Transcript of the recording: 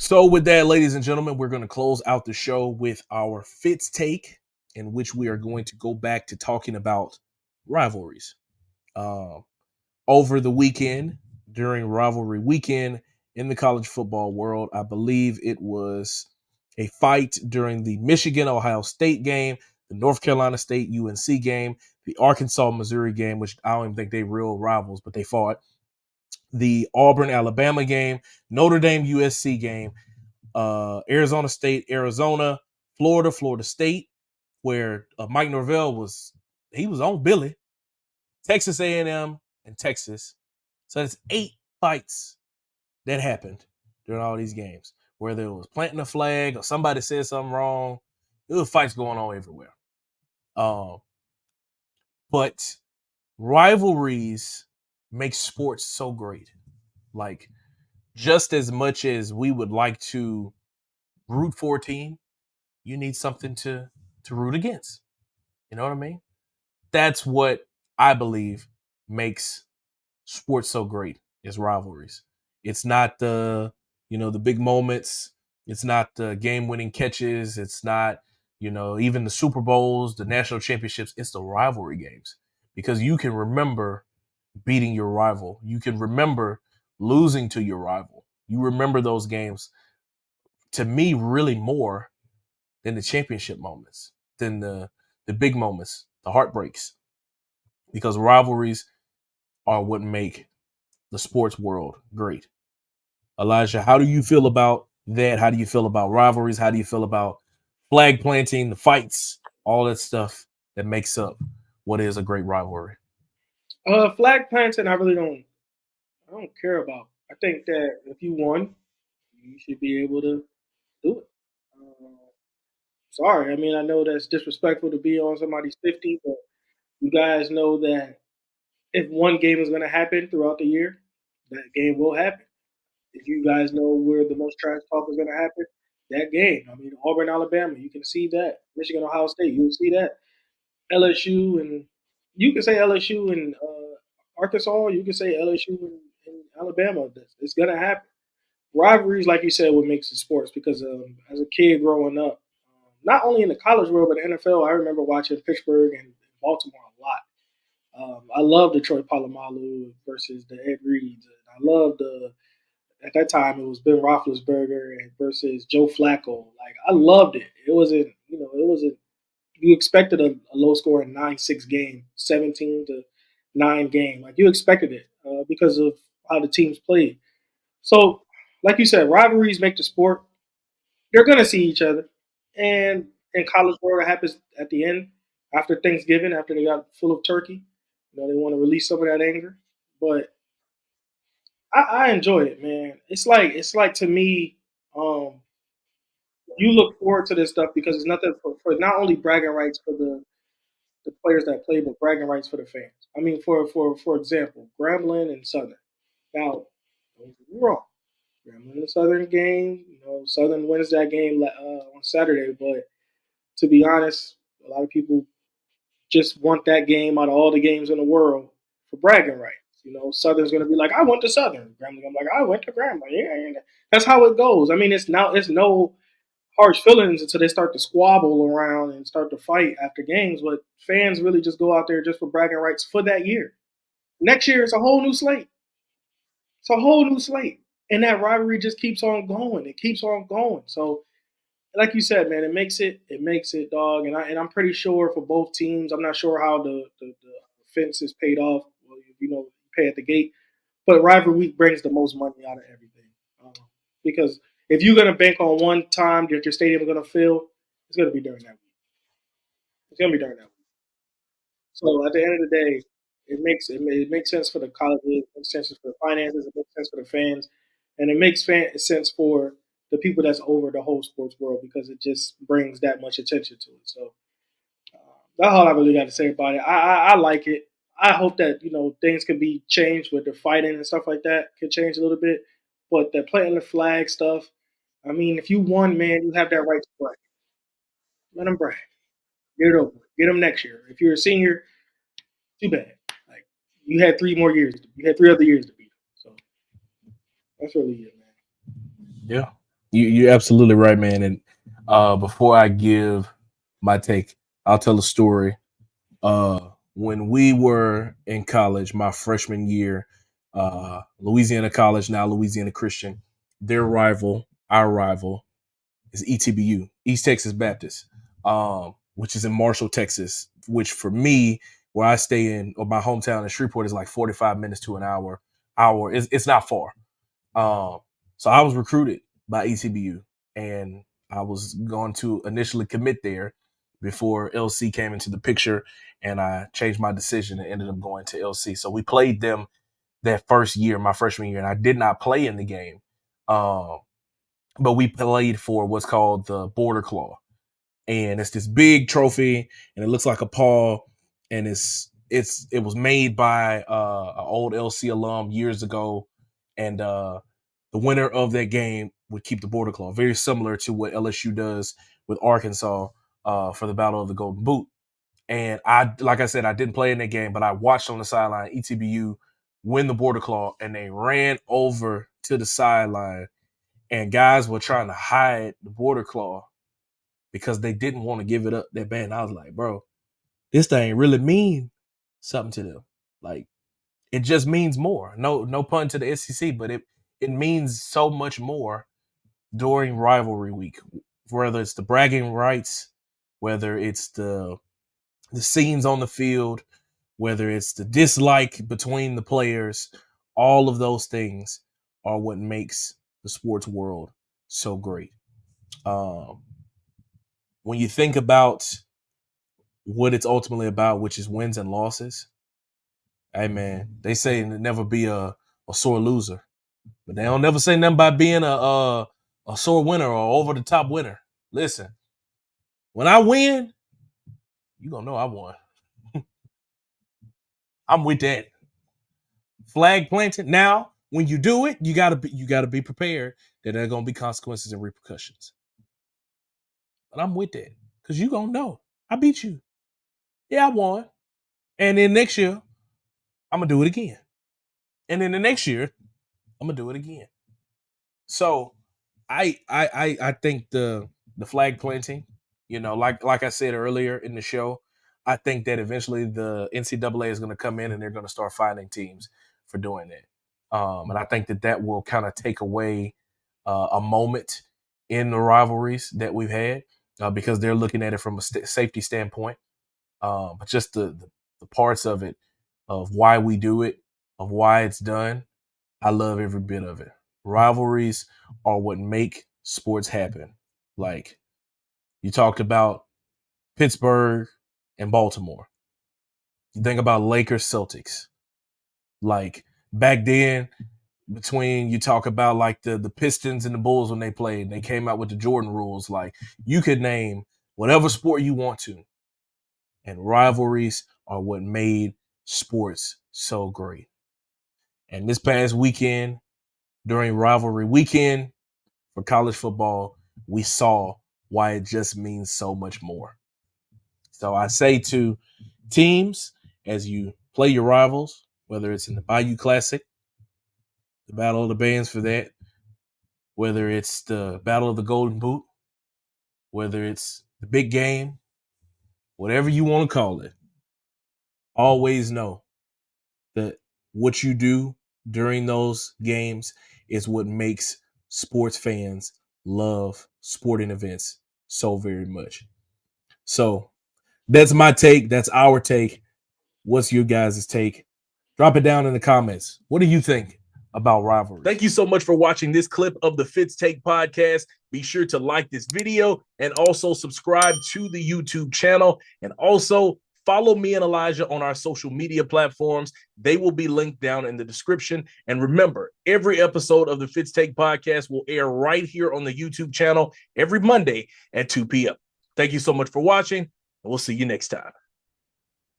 So, with that, ladies and gentlemen, we're going to close out the show with our Fitz take, in which we are going to go back to talking about rivalries. Uh, Over the weekend, during rivalry weekend in the college football world, I believe it was a fight during the Michigan Ohio State game, the North Carolina State UNC game, the Arkansas Missouri game, which I don't even think they real rivals, but they fought, the Auburn Alabama game, Notre Dame USC game, Arizona State, Arizona, Florida State, where Mike Norvell was on Billy, Texas A&M, and Texas. So that's 8 fights that happened during all these games, whether it was planting a flag or somebody said something wrong. There was fights going on everywhere. Um, but rivalries make sports so great. Like, just as much as we would like to root for a team, you need something to root against. You know what I mean? That's what I believe makes sports so great is rivalries. It's not the big moments. It's not the game winning catches. It's not, even the Super Bowls, the national championships. It's the rivalry games because you can remember beating your rival. You can remember losing to your rival. You remember those games to me really more than the championship moments, than the big moments, the heartbreaks, because rivalries are what make the sports world great. Elijah, how do you feel about that? How do you feel about rivalries? How do you feel about flag planting, the fights, all that stuff that makes up what is a great rivalry? Flag planting, I really don't. I don't care about. I think that if you won, you should be able to do it. Sorry, I mean I know that's disrespectful to be on somebody's 50, but you guys know that if one game is going to happen throughout the year, that game will happen. If you guys know where the most trash talk is going to happen, that game. I mean, Auburn, Alabama, you can see that. Michigan, Ohio State, you'll see that. LSU and you can say LSU and Arkansas. You can say LSU and Alabama. It's going to happen. Rivalries, like you said, what makes it sports because as a kid growing up, not only in the college world but the NFL, I remember watching Pittsburgh and Baltimore a lot. I love Detroit Palomalu versus the Ed Reeds. I loved at that time it was Ben Roethlisberger and versus Joe Flacco. Like I loved it. It wasn't. You expected a low scoring 9-6 game, 17-9 game. Like you expected it because of how the teams played. So, like you said, rivalries make the sport. They're gonna see each other, and in college world, it happens at the end after Thanksgiving, after they got full of turkey. They want to release some of that anger, but I enjoy it, man. It's like to me, um, you look forward to this stuff because it's nothing for not only bragging rights for the players that play, but bragging rights for the fans. I mean, for example, Grambling and Southern. Now, don't get me wrong, Grambling and Southern game. Southern wins that game on Saturday, but to be honest, a lot of people just want that game out of all the games in the world for bragging rights. Southern's going to be like, I went to Southern. Grambling, I'm like, I went to Grambling. Yeah. That's how it goes. I mean, it's no harsh feelings until they start to squabble around and start to fight after games. But fans really just go out there just for bragging rights for that year. Next year, it's a whole new slate. It's a whole new slate. And that rivalry just keeps on going. It keeps on going. So like you said, man, it makes it, dog. And I'm pretty sure for both teams, I'm not sure how the fence is paid off. Well, you pay at the gate, but rivalry week brings the most money out of everything. Because if you're gonna bank on one time that your stadium is gonna fill, it's gonna be during that week. It's gonna be during that week. So at the end of the day, it makes sense for the colleges, it makes sense for the finances, it makes sense for the fans, and it makes sense for the people that's over the whole sports world because it just brings that much attention to it. So that's all I really got to say about it. I like it. I hope that things can be changed with the fighting and stuff like that can change a little bit, but the planting the flag stuff. I mean, if you won, man, you have that right to brag. Let them brag. Get it over. Get them next year. If you're a senior, too bad. Like you had 3 more years. You had 3 other years to beat them. So that's really it, man. Yeah. You're absolutely right, man. And before I give my take, I'll tell a story. When we were in college, my freshman year, Louisiana College, now Louisiana Christian, their rival, our rival, is ETBU, East Texas Baptist, which is in Marshall, Texas. Which for me, where I stay in, or my hometown in Shreveport, is like 45 minutes to an hour. It's not far. Um, so I was recruited by ETBU, and I was going to initially commit there before LC came into the picture, and I changed my decision and ended up going to LC. So we played them that first year, my freshman year, and I did not play in the game. Um, but we played for what's called the Border Claw, and it's this big trophy, and it looks like a paw, and it was made by an old LC alum years ago, and the winner of that game would keep the Border Claw, very similar to what LSU does with Arkansas for the Battle of the Golden Boot. And like I said, I didn't play in that game, but I watched on the sideline ETBU win the Border Claw, and they ran over to the sideline, and guys were trying to hide the Border Claw because they didn't want to give it up that bad. And I was like, bro, this thing really mean something to them. Like, it just means more. No pun to the SEC, but it means so much more during rivalry week. Whether it's the bragging rights, whether it's the scenes on the field, whether it's the dislike between the players, all of those things are what makes the sports world so great. Um, when you think about what it's ultimately about, which is wins and losses, hey man, they say never be a sore loser, but they don't never say nothing about being a sore winner or over the top winner. Listen, when I win, you gonna know I won. I'm with that. Flag planting. Now, when you do it, you gotta be prepared that there are gonna be consequences and repercussions. But I'm with that because you gonna know I beat you. Yeah, I won. And then next year, I'm gonna do it again. And then the next year, I'm gonna do it again. So I think the flag planting, like I said earlier in the show, I think that eventually the NCAA is going to come in and they're going to start finding teams for doing that. And I think that that will kind of take away a moment in the rivalries that we've had because they're looking at it from a safety standpoint. But just the parts of it, of why we do it, of why it's done, I love every bit of it. Rivalries are what make sports happen. Like, you talked about Pittsburgh and Baltimore. You think about Lakers Celtics. Like, back then, between, you talk about like the Pistons and the Bulls when they played, they came out with the Jordan rules. Like, you could name whatever sport you want to, and rivalries are what made sports so great. And this past weekend, during rivalry weekend, for college football, we saw why it just means so much more. So I say to teams, as you play your rivals, whether it's in the Bayou Classic, the Battle of the Bands for that, whether it's the Battle of the Golden Boot, whether it's the big game, whatever you want to call it, always know that what you do during those games is what makes sports fans love sporting events so very much. So that's my take. That's our take. What's your guys' take? Drop it down in the comments. What do you think about rivalries? Thank you so much for watching this clip of the Fitz Take podcast. Be sure to like this video and also subscribe to the YouTube channel. And also follow me and Elijah on our social media platforms. They will be linked down in the description. And remember, every episode of the Fitz Take podcast will air right here on the YouTube channel every Monday at 2 p.m. Thank you so much for watching, and we'll see you next time.